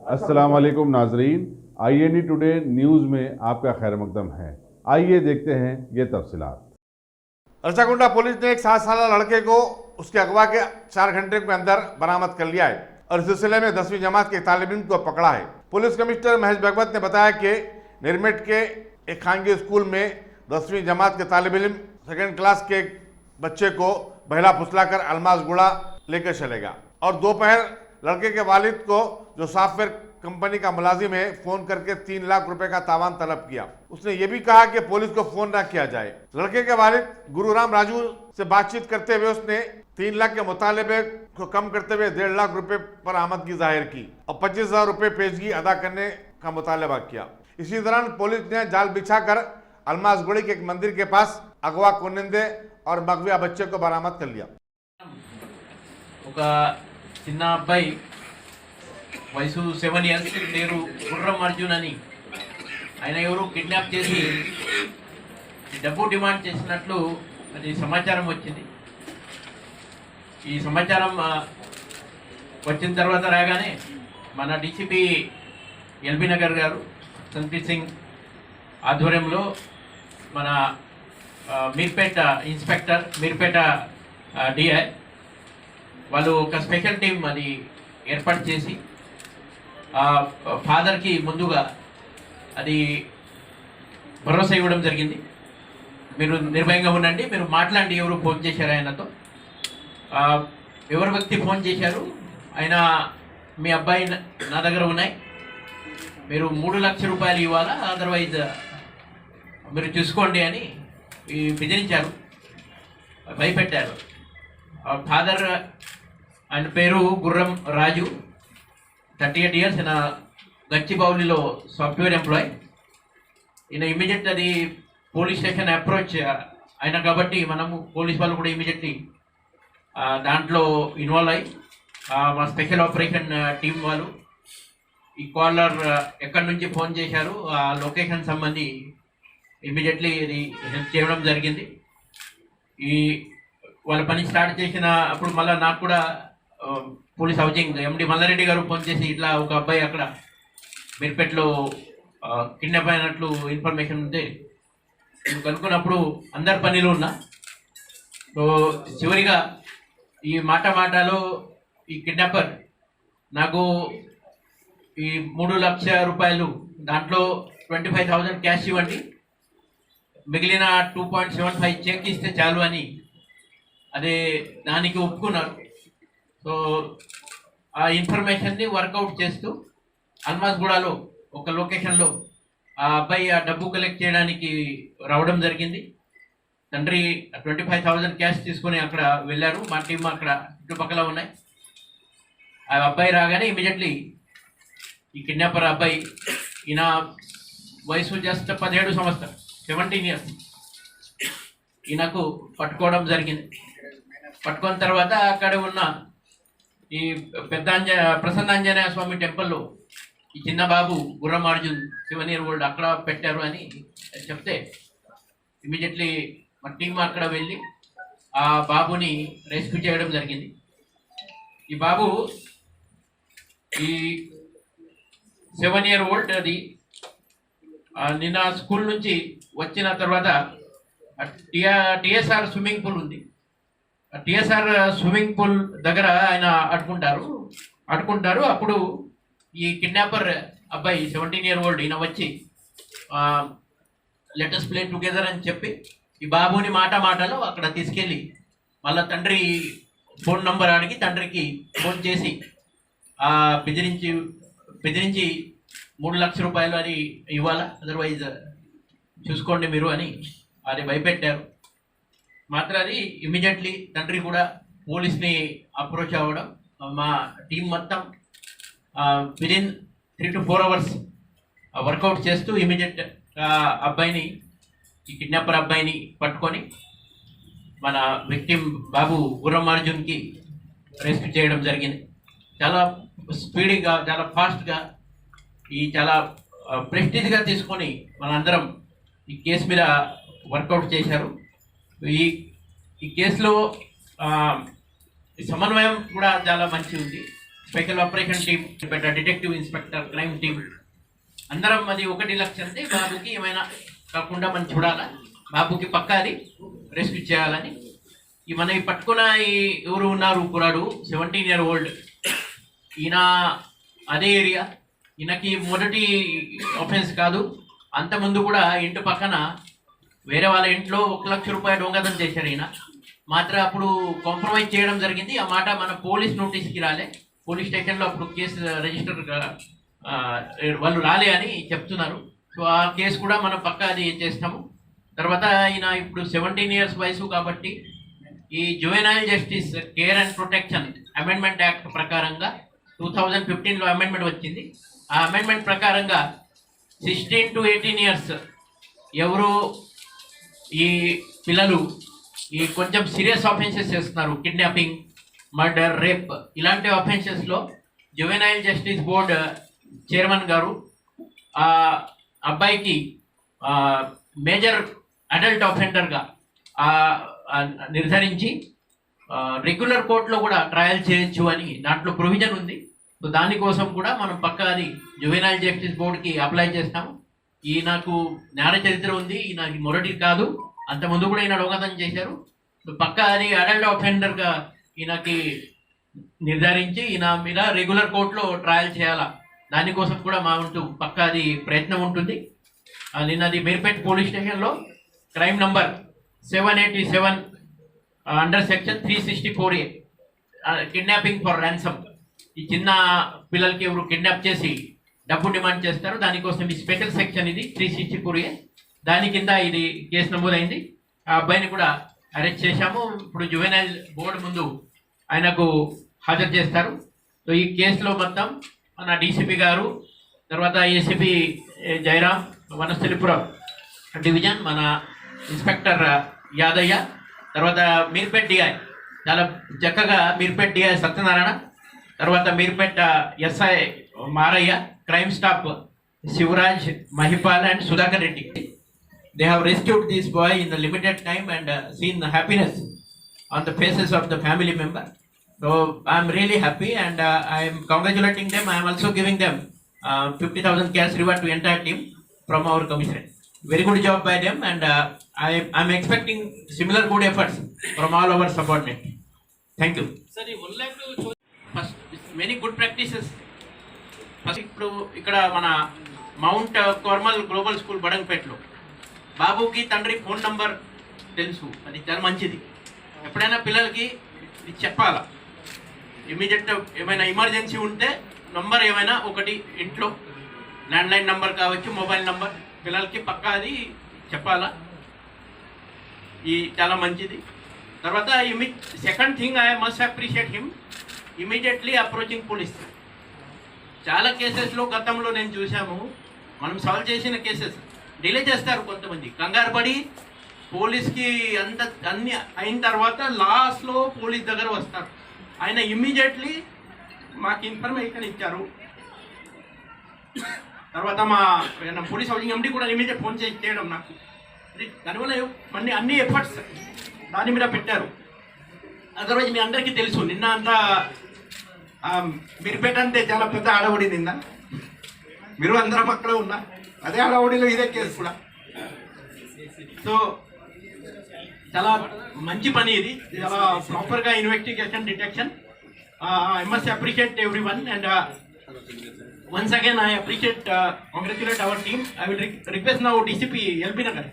अस्सलाम वालेकुम नाजरीन, INE टुडे न्यूज़ में आपका खैर मकदम है। आइए देखते हैं ये तफसीलात। रचाकुंडा पुलिस ने एक 7 साल लड़के को उसके अगवा के 4 घंटे के अंदर बरामद कर लिया है और इस सिलसिले में 10वीं जमात के तालिब इल्म को पकड़ा है। पुलिस कमिश्नर महेश भगवत ने बताया कि निर्मेट के एक खानगी स्कूल में 10वीं जमात के तालिब इल्म सेकेंड क्लास के बच्चे को बहला फुसलाकर अलमासगुड़ा लेकर चलेगा और दोपहर लड़के के वालिद को, जो सॉफ्टवेयर कंपनी का मुलाजिम है, फोन करके 3 लाख रुपए का तावान तलब किया। उसने ये भी कहा कि पुलिस को फोन न किया जाए। लड़के के वालिद गुरुराम राजू से बातचीत करते हुए उसने 3 लाख के मुतालबे को कम करते हुए 1.5 लाख रुपए पर आमदगी जाहिर की और 25,000 रुपए पेशगी अदा करने का मुतालबा किया। इसी दौरान पुलिस ने जाल बिछाकर अलमासगुड़ी के एक मंदिर के पास अगवा कुनिंदे और मगविया बच्चे को बरामद कर लिया। చిన్న అబ్బాయి వయసు 7 ఇయర్స్, పేరు గుర్రం అర్జున్ అని. ఆయన ఎవరు కిడ్నాప్ చేసి డబ్బు డిమాండ్ చేసినట్లు అది సమాచారం వచ్చింది. ఈ సమాచారం వచ్చిన తర్వాత రాగానే మన డీసీపీ ఎల్బీ నగర్ గారు సంప్రీత్ సింగ్ ఆధ్వర్యంలో మన మీర్పేట ఇన్స్పెక్టర్, మీర్పేట డిఐ వాళ్ళు ఒక స్పెషల్ టీం అది ఏర్పాటు చేసి ఫాదర్కి ముందుగా అది భరోసా ఇవ్వడం జరిగింది. మీరు నిర్భయంగా ఉండండి, మీరు మాట్లాడి ఎవరు ఫోన్ చేశారు ఆయనతో, ఎవరు వ్యక్తి ఫోన్ చేశారు, ఆయన మీ అబ్బాయి నా దగ్గర ఉన్నాయి, మీరు 3 లక్షల రూపాయలు ఇవ్వాలా, అదర్వైజ్ మీరు చూసుకోండి అని బెదిరించారు, భయపెట్టారు. ఫాదర్ ఆయన పేరు గుర్రం రాజు, 38 ఇయర్స్. ఈయన గచ్చిబౌలిలో సాఫ్ట్వేర్ ఎంప్లాయ్. ఈయన ఇమీడియట్ అది పోలీస్ స్టేషన్ అప్రోచ్ అయినా కాబట్టి మనము పోలీస్ వాళ్ళు కూడా ఇమీడియట్లీ దాంట్లో ఇన్వాల్వ్ అయ్యి మా స్పెషల్ ఆపరేషన్ టీం వాళ్ళు ఈ కాలర్ ఎక్కడి నుంచి ఫోన్ చేశారు ఆ లొకేషన్ సంబంధి ఇమీడియట్లీ ఇది హెల్ప్ చేయడం జరిగింది. ఈ వాళ్ళ పని స్టార్ట్ చేసిన అప్పుడు మళ్ళీ నాకు కూడా పోలీస్ హౌసింగ్ ఎండి మల్లారెడ్డి గారు ఫోన్ చేసి ఇట్లా ఒక అబ్బాయి అక్కడ మీర్పేటలో కిడ్నాప్ అయినట్లు ఇన్ఫర్మేషన్ ఉంటే కనుక్కున్నప్పుడు అందరి పనిలో ఉన్నా. సో చివరిగా ఈ మాటలో ఈ కిడ్నాపర్ నాకు ఈ 3 లక్షల రూపాయలు, దాంట్లో 25,000 క్యాష్ ఇవ్వండి, మిగిలిన 2.75 చెక్ ఇస్తే చాలు అని అదే దానికి ఒప్పుకున్నారు. సో ఆ ఇన్ఫర్మేషన్ని వర్కౌట్ చేస్తూ అల్మాస్గూడలో ఒక లొకేషన్లో ఆ అబ్బాయి ఆ డబ్బు కలెక్ట్ చేయడానికి రావడం జరిగింది. తండ్రి 25,000 క్యాష్ తీసుకుని అక్కడ వెళ్ళారు. మా టీం అక్కడ చుట్టుపక్కల ఉన్నాయి. ఆ అబ్బాయి రాగానే ఇమీడియట్లీ ఈ కిడ్నాపర్ అబ్బాయి, ఈయన వయసు జస్ట్ 17 సంవత్సరం, 17 ఇయర్స్, ఈయనకు పట్టుకోవడం జరిగింది. పట్టుకున్న తర్వాత అక్కడ ఉన్న ఈ ప్రసన్నాంజనేయ స్వామి టెంపుల్లో ఈ చిన్న బాబు గుర్రం అర్జున్ 7 ఇయర్ ఓల్డ్ అక్కడ పెట్టారు అని చెప్తే ఇమీడియట్లీ మా టీం అక్కడ వెళ్ళి ఆ బాబుని రెస్క్యూ చేయడం జరిగింది. ఈ బాబు ఈ 7 ఇయర్ ఓల్డ్ అది నిన్న స్కూల్ నుంచి వచ్చిన తర్వాత టిఎస్ఆర్ స్విమ్మింగ్ పూల్ ఉంది. టిఎస్ఆర్ స్విమ్మింగ్ పూల్ దగ్గర ఆయన ఆడుకుంటారు. అప్పుడు ఈ కిడ్నాపర్ అబ్బాయి 17 ఇయర్ ఓల్డ్ ఈయన వచ్చి లెటర్స్ ప్లే టుగెదర్ అని చెప్పి ఈ బాబుని మాటలో అక్కడ తీసుకెళ్ళి మళ్ళీ తండ్రి ఫోన్ నంబర్ అడిగి తండ్రికి ఫోన్ చేసి బెదిరించి 3 లక్షల రూపాయలు అని ఇవ్వాలా, అదర్వైజ్ చూసుకోండి మీరు అని అది భయపెట్టారు. మాత్రం అది ఇమీడియట్లీ తండ్రి కూడా పోలీస్ని అప్రోచ్ అవ్వడం, మా టీం మొత్తం విదిన్ 3 to 4 అవర్స్ వర్కౌట్ చేస్తూ ఇమీడియట్ అబ్బాయిని, ఈ కిడ్నాపర్ అబ్బాయిని పట్టుకొని మన విక్టిమ్ బాబు గుర్రం అర్జున్కి రెస్క్యూ చేయడం జరిగింది. చాలా స్పీడ్గా, చాలా ఫాస్ట్గా, ఈ చాలా ప్రెస్టీజ్గా తీసుకొని మనందరం ఈ కేసు మీద వర్కౌట్ చేశారు. ఈ కేసులో సమన్వయం కూడా చాలా మంచి ఉంది. Special operation team, detective inspector, crime team అందరం అది 1 లక్ష అంటే బాబుకి ఏమైనా కాకుండా మనం చూడాలా, బాబుకి పక్కాది రెస్క్యూ చేయాలని. ఈ మన ఈ పట్టుకున్న ఈ ఎవరు ఉన్నారు కురాడు 17 year old, ఈయన అదే ఏరియా, ఈయనకి మొదటి ఆఫెన్స్ కాదు, అంతకుముందు కూడా ఇంటి పక్కన వేరే వాళ్ళ ఇంట్లో 1 లక్ష రూపాయలు దొంగతనం చేశారు. ఈయన మాత్రం అప్పుడు కాంప్రమైజ్ చేయడం జరిగింది. ఆ మాట మన పోలీస్ నోటీస్కి రాలే, పోలీస్ స్టేషన్లో అప్పుడు కేసు రిజిస్టర్ వాళ్ళు రాలే అని చెప్తున్నారు. సో ఆ కేసు కూడా మనం పక్కా అది చేస్తాము. తర్వాత ఈయన ఇప్పుడు 17 years వయసు కాబట్టి ఈ juvenile justice care and protection amendment act ప్రకారంగా 2015లో అమెండ్మెంట్ వచ్చింది. ఆ అమెండ్మెంట్ ప్రకారంగా 16 to 18 years ఎవరు ఈ పిల్లలు ఈ కొంచెం సీరియస్ ఆఫెన్సెస్ చేస్తున్నారు, కిడ్నాపింగ్, మర్డర్, రేప్, ఇలాంటి ఆఫెన్సెస్లో జువెనైల్ జస్టిస్ బోర్డ్ చైర్మన్ గారు ఆ అబ్బాయికి మేజర్ అడల్ట్ ఆఫెండర్గా నిర్ధారించి రెగ్యులర్ కోర్టులో కూడా ట్రయల్ చేయొచ్చు అని దాంట్లో ప్రొవిజన్ ఉంది. సో దానికోసం కూడా మనం పక్కా అది జువెనైల్ జస్టిస్ బోర్డుకి అప్లై చేస్తాము. ఈయనకు నేర చరిత్ర ఉంది, ఈయన మొదటి కాదు, అంతకుముందు కూడా ఈయన దొంగతనం చేశారు. సో పక్కా అది అడల్ట్ ఆఫెండర్గా ఈయనకి నిర్ధారించి ఈయన మీద రెగ్యులర్ కోర్టులో ట్రయల్ చేయాలా, దానికోసం కూడా మా ఉంటూ పక్కా అది ప్రయత్నం ఉంటుంది. నిన్నది మీర్పేట్ పోలీస్ స్టేషన్లో crime number 787 under section 364A kidnapping for ransom, ఈ చిన్న పిల్లలకి ఎవరు కిడ్నాప్ చేసి డబ్బు డిమాండ్ చేస్తారు, దానికోసం ఈ స్పెషల్ సెక్షన్ ఇది 364A, దాని కింద ఇది కేసు నమోదైంది. ఆ అబ్బాయిని కూడా అరెస్ట్ చేశాము. ఇప్పుడు జువెనైల్ బోర్డు ముందు ఆయనకు హాజరు చేస్తారు. సో ఈ కేసులో మొత్తం మన డీసీపీ గారు, తర్వాత ఏసీపీ జయరాం, వనస్థలిపురం డివిజన్ మన ఇన్స్పెక్టర్ యాదయ్య, తర్వాత మీర్పేట్ డిఐ చాలా చక్కగా, మీర్పేట్ డిఐ సత్యనారాయణ, తర్వాత Meerpet SI Maraiah, crime staff Shivraj, Mahipal and Sudhakar Reddy. They have rescued this boy in the limited time and seen the happiness on the faces of the family member. So I am really happy and I am congratulating them. I am also giving them 50,000 cash reward to entire team from our commissioner. Very good job by them and I am expecting similar good efforts from all our subordinates. Thank you. Sir, I would like to show first many good practices. First, ఇప్పుడు ఇక్కడ మన mount Carmel global school బడంగపేటలో బాబుకి తండ్రి phone number తెలుసు, అది చాలా మంచిది. ఎప్పుడైనా పిల్లలకి ఇది చెప్పాలా, ఇమీడియట్ ఏమైనా ఎమర్జెన్సీ ఉంటే నంబర్ ఏమైనా ఒకటి ఇంట్లో ల్యాండ్లైన్ నంబర్ కావచ్చు, మొబైల్ నంబర్, పిల్లలకి పక్కా అది చెప్పాలా, ఈ చాలా మంచిది. తర్వాత second thing I must appreciate him immediately approaching police. చాలా కేసెస్లో గతంలో నేను చూసాము, మనం సాల్వ్ చేసిన కేసెస్ డిలే చేస్తారు కొంతమంది, కంగారు పడి పోలీస్కి అన్ని అయిన తర్వాత లాస్ట్లో పోలీస్ దగ్గర వస్తారు. ఆయన ఇమ్మీడియట్లీ మాకు ఇన్ఫర్మేషన్ ఇచ్చారు. తర్వాత మా పోలీస్ హౌసింగ్ ఎండి కూడా ఇమీడియట్ ఫోన్ చేయడం నాకు, దానివల్ల అన్ని ఎఫర్ట్స్ దాని మీద పెట్టారు. అదర్వైజ్ మీ అందరికీ తెలుసు, నిన్న అంతా మీరుపేట అంటే చాలా పెద్ద ఆడబడి, నిన్న మీరు అందరం అక్కడ ఉన్నా, అదే హడావుడిలో ఇదే కేసు కూడా. సో చాలా మంచి పని ఇది, చాలా ప్రాపర్గా investigation, detection. I must appreciate every one and once again I appreciate, congratulate our team. I will request now DCP LB Nagar.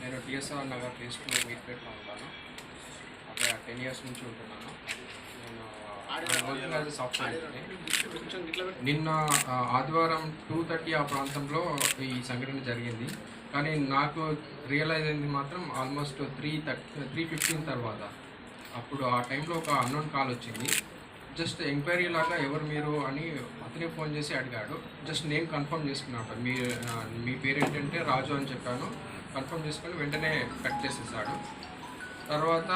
నేను టిఎస్ఆర్ నగర్ ఫేస్ 2 మీర్పేట్లో ఉన్నాను. అక్కడ 10 years నుంచి ఉంటున్నాను. నేను సాఫ్ట్వేర్. నిన్న ఆదివారం 2:30 ఆ ప్రాంతంలో ఈ సంఘటన జరిగింది. కానీ నాకు రియలైజ్ అయింది మాత్రం ఆల్మోస్ట్ 3:15 తర్వాత. అప్పుడు ఆ టైంలో ఒక అన్నోన్ కాల్ వచ్చింది. జస్ట్ ఎంక్వైరీ లాగా ఎవరు మీరు అని అతనే ఫోన్ చేసి అడిగాడు. జస్ట్ నేమ్ కన్ఫర్మ్ చేసుకున్నాడు. మీ పేరు ఏంటంటే రాజు అని చెప్పాను. కన్ఫర్మ్ చేసుకొని వెంటనే కట్ చేసేసాడు. తర్వాత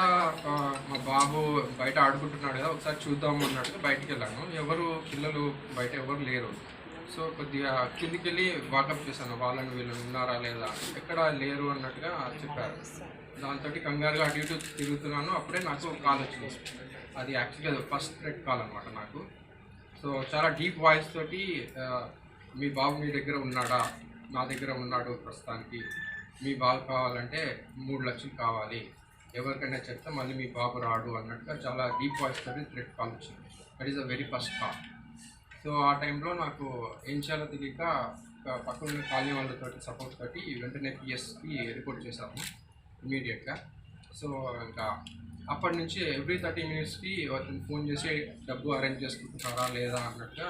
మా బాబు బయట ఆడుకుంటున్నాడు కదా, ఒకసారి చూద్దాము అన్నట్టుగా బయటికి వెళ్ళాను. పిల్లలు బయట ఎవరు లేరు. సో కొద్దిగా కిందికి వెళ్ళి వాకప్ చేశాను, వాళ్ళని వీళ్ళు ఉన్నారా లేదా, ఎక్కడ లేరు అన్నట్టుగా చెప్పారు. దాంతో కంగారుగా అటు ఇటు తిరుగుతున్నాను. అప్పుడే నాకు కాల్ వచ్చింది. అది యాక్చువల్గా ఫస్ట్ థ్రెట్ కాల్ అనమాట నాకు. సో చాలా డీప్ వాయిస్ తోటి మీ బాబు మీ దగ్గర ఉన్నాడా, నా దగ్గర ఉన్నాడు ప్రస్తుతానికి, మీ బాబు కావాలంటే 3 లక్షలు కావాలి, ఎవరికైనా చెప్తే మళ్ళీ మీ బాబు రాడు అన్నట్టుగా చాలా డీప్ వాయిస్ తోటి థ్రెట్ కాల్ వచ్చింది. That is the very first call. So ఆ టైంలో నాకు ఏం చేయాలో తెలియక పక్కన కాలనీ వాళ్ళతో సపోర్ట్ తోటి వెంటనే పిఎస్కి రిపోర్ట్ చేశాము ఇమీడియట్గా. సో ఇంకా అప్పటి నుంచి ఎవ్రీ 30 మినిట్స్కి అతను ఫోన్ చేసి డబ్బు అరేంజ్ చేసుకుంటున్నారా లేదా అన్నట్టుగా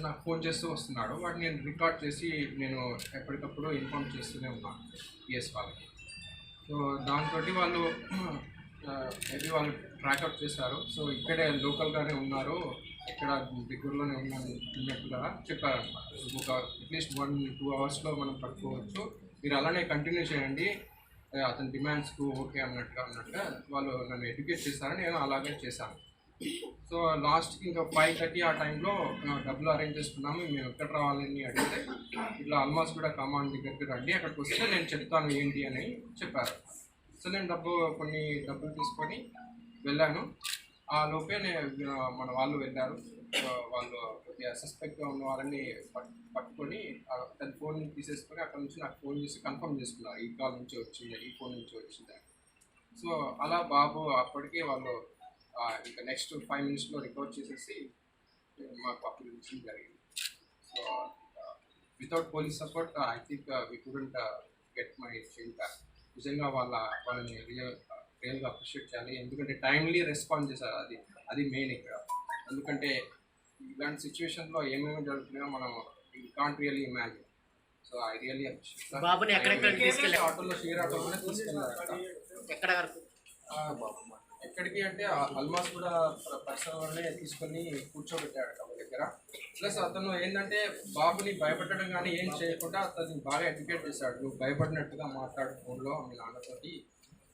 నాకు ఫోన్ చేస్తూ వస్తున్నాడు. వాటిని నేను రికార్డ్ చేసి నేను ఎప్పటికప్పుడు ఇన్ఫార్మ్ చేస్తూనే ఉన్నాను పిఎస్ వాళ్ళకి. సో దాంతో వాళ్ళు మేబీ వాళ్ళు ట్రాక్అవుట్ చేశారు. సో ఇక్కడే లోకల్గానే ఉన్నారు, ఇక్కడ దగ్గరలోనే ఉన్నట్టుగా చెప్పారనమాట. ఒక అట్లీస్ట్ 1-2 అవర్స్లో మనం పట్టుకోవచ్చు, మీరు అలానే కంటిన్యూ చేయండి, అతని డిమాండ్స్కు ఓకే అన్నట్టుగా వాళ్ళు నన్ను ఎడ్యుకేట్ చేశారని నేను అలాగే చేశాను. సో లాస్ట్కి ఇంకా 5:30 ఆ టైంలో డబ్బులు అరేంజ్ చేసుకున్నాము. మేము ఎక్కడ రావాలని అడిగితే ఇట్లా అల్మాస్ కూడా కమాండ్ దగ్గరికి రండి, అక్కడికి వస్తే నేను చెప్తాను ఏంటి అని చెప్పారు. సో నేను కొన్ని డబ్బులు తీసుకొని వెళ్ళాను. ఆ లోపే మన వాళ్ళు వెళ్ళారు. వాళ్ళు కొద్దిగా సస్పెక్ట్గా ఉన్న వాళ్ళని పట్టుకొని తన ఫోన్ తీసేసుకొని అక్కడ నుంచి నాకు ఫోన్ చేసి కన్ఫర్మ్ చేసుకున్నారు, ఈ కాల్ నుంచి వచ్చింది, ఈ ఫోన్ నుంచి వచ్చింది. సో అలా బాబు అప్పటికే వాళ్ళు ఇంకా నెక్స్ట్ 5 మినిట్స్లో రికవర్ చేసేసి మాకు అప్లికేషన్ జరిగింది. So without police support I think we couldn't get my child back. నిజంగా వాళ్ళని రియల్గా అప్రిషియేట్ చేయాలి, ఎందుకంటే టైమ్లీ రెస్పాండ్ చేశారు. అది మెయిన్ ఇక్కడ. ఎందుకంటే ఇలాంటి సిచ్యువేషన్లో ఏమేమి జరుగుతున్నాయో మనం can't really imagine. So I really appreciate. బాబుని ఆటోలో షేర్ ఆటోలోనే తీసుకెళ్ళారు. ఎక్కడ వరకు? ఎక్కడికి అంటే ఆల్మాస్ కూడా పర్సనల్గానే తీసుకొని కూర్చోబెట్టాడు ఒక దగ్గర. ప్లస్ అతను ఏంటంటే బాబుని భయపెట్టడం కానీ ఏం చేయకుండా అతన్ని బాగా ఎడ్యుకేట్ చేశాడు. నువ్వు భయపడినట్టుగా మాట్లాడు ఫోన్లో మీ నాన్నతోటి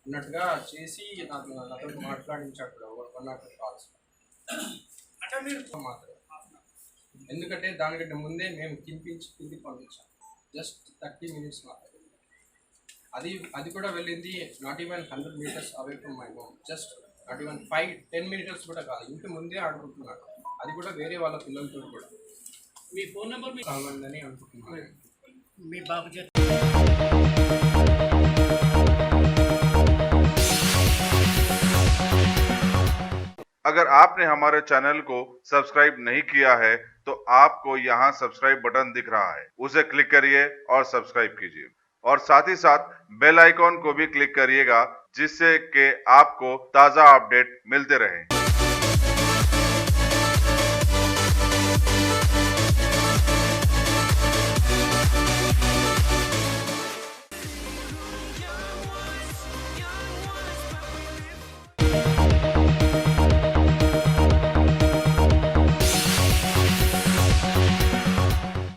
అన్నట్టుగా చేసి నాతో మాట్లాడించాడు కూడా 1 కాల్స్ మాత్రం. ఎందుకంటే దానికంటే ముందే మేము కిందికి పంపించాం, జస్ట్ 30 మినిట్స్ మాత్రమే. అది కూడా వెళ్ళింది not even 100 metres away from my home, just not even 5-10 metres కూడా కాదు, ఇంటి ముందే ఆడుకుంటున్నాడు. అది కూడా వేరే వాళ్ళ పిల్లలతో కూడా. మీ ఫోన్ నెంబర్ కావాలని అనుకుంటున్నాను. మీ బాబు చేత अगर आपने हमारे चैनल को सब्सक्राइब नहीं किया है तो आपको यहाँ सब्सक्राइब बटन दिख रहा है, उसे क्लिक करिए और सब्सक्राइब कीजिए और साथ ही साथ बेल आइकॉन को भी क्लिक करिएगा, जिससे कि आपको ताज़ा अपडेट मिलते रहें।